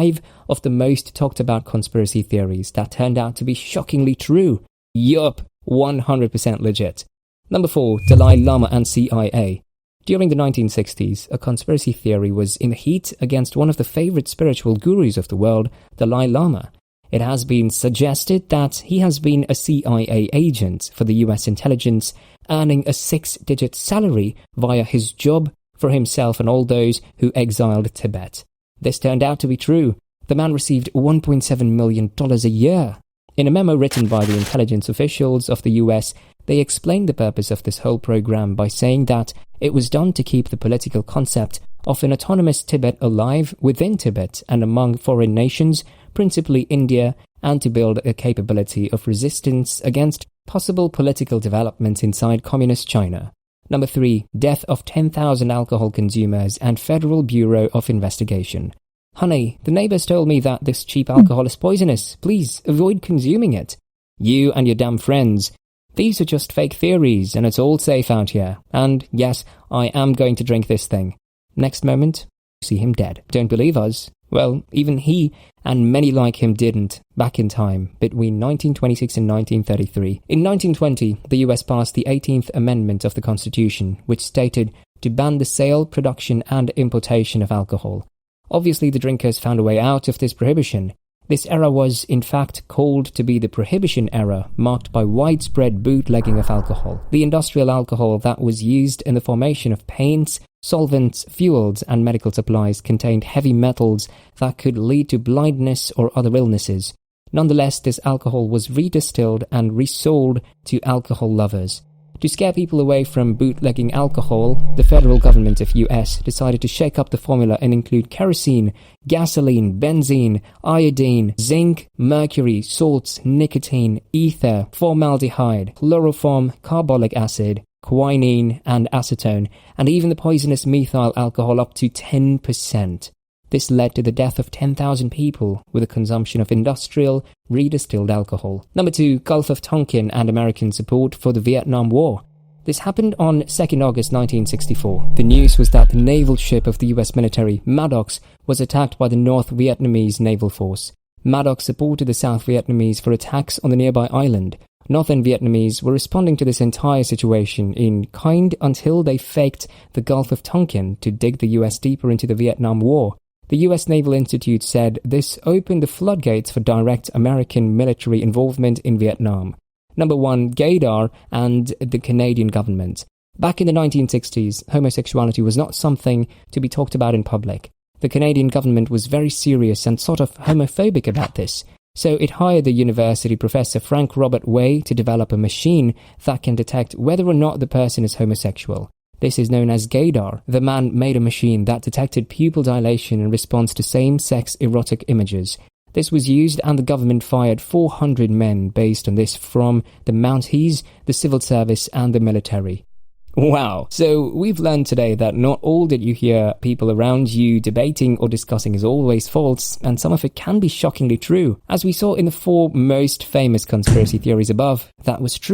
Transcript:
5 of the most talked about conspiracy theories that turned out to be shockingly true. Yup, 100% legit. Number 4, Dalai Lama and CIA. During the 1960s, a conspiracy theory was in the heat against one of the favorite spiritual gurus of the world, Dalai Lama. It has been suggested that he has been a CIA agent for the US intelligence, earning a 6-digit salary via his job for himself and all those who exiled Tibet. This turned out to be true. The man received $1.7 million a year. In a memo written by the intelligence officials of the US, they explained the purpose of this whole program by saying that it was done to keep the political concept of an autonomous Tibet alive within Tibet and among foreign nations, principally India, and to build a capability of resistance against possible political development inside Communist China. Number 3, death of 10,000 alcohol consumers and Federal Bureau of Investigation. Honey, the neighbors told me that this cheap alcohol is poisonous. Please avoid consuming it. You and your damn friends. These are just fake theories and it's all safe out here. And yes, I am going to drink this thing. Next moment, see him dead. Don't believe us? Well, even he and many like him didn't back in time between 1926 and 1933. In 1920, the US passed the 18th Amendment of the Constitution, which stated to ban the sale, production and importation of alcohol. Obviously, the drinkers found a way out of this prohibition. This era was, in fact, called to be the Prohibition Era, marked by widespread bootlegging of alcohol. The industrial alcohol that was used in the formation of paints, solvents, fuels, and medical supplies contained heavy metals that could lead to blindness or other illnesses. Nonetheless, this alcohol was redistilled and resold to alcohol lovers. To scare people away from bootlegging alcohol, the federal government of US decided to shake up the formula and include kerosene, gasoline, benzene, iodine, zinc, mercury, salts, nicotine, ether, formaldehyde, chloroform, carbolic acid, quinine, and acetone, and even the poisonous methyl alcohol up to 10%. This led to the death of 10,000 people with the consumption of industrial, redistilled alcohol. Number 2, Gulf of Tonkin and American support for the Vietnam War. This happened on 2nd August 1964. The news was that the naval ship of the US military, Maddox, was attacked by the North Vietnamese naval force. Maddox supported the South Vietnamese for attacks on the nearby island. Northern Vietnamese were responding to this entire situation in kind until they faked the Gulf of Tonkin to dig the US deeper into the Vietnam War. The US Naval Institute said this opened the floodgates for direct American military involvement in Vietnam. Number 1, gaydar and the Canadian government. Back in the 1960s, homosexuality was not something to be talked about in public. The Canadian government was very serious and sort of homophobic about this. So it hired the university professor Frank Robert Way to develop a machine that can detect whether or not the person is homosexual. This is known as gaydar. The man made a machine that detected pupil dilation in response to same-sex erotic images. This was used and the government fired 400 men based on this from the Mounties, the civil service and the military. Wow. So we've learned today that not all that you hear people around you debating or discussing is always false, and some of it can be shockingly true. As we saw in the 4 most famous conspiracy theories above, that was true.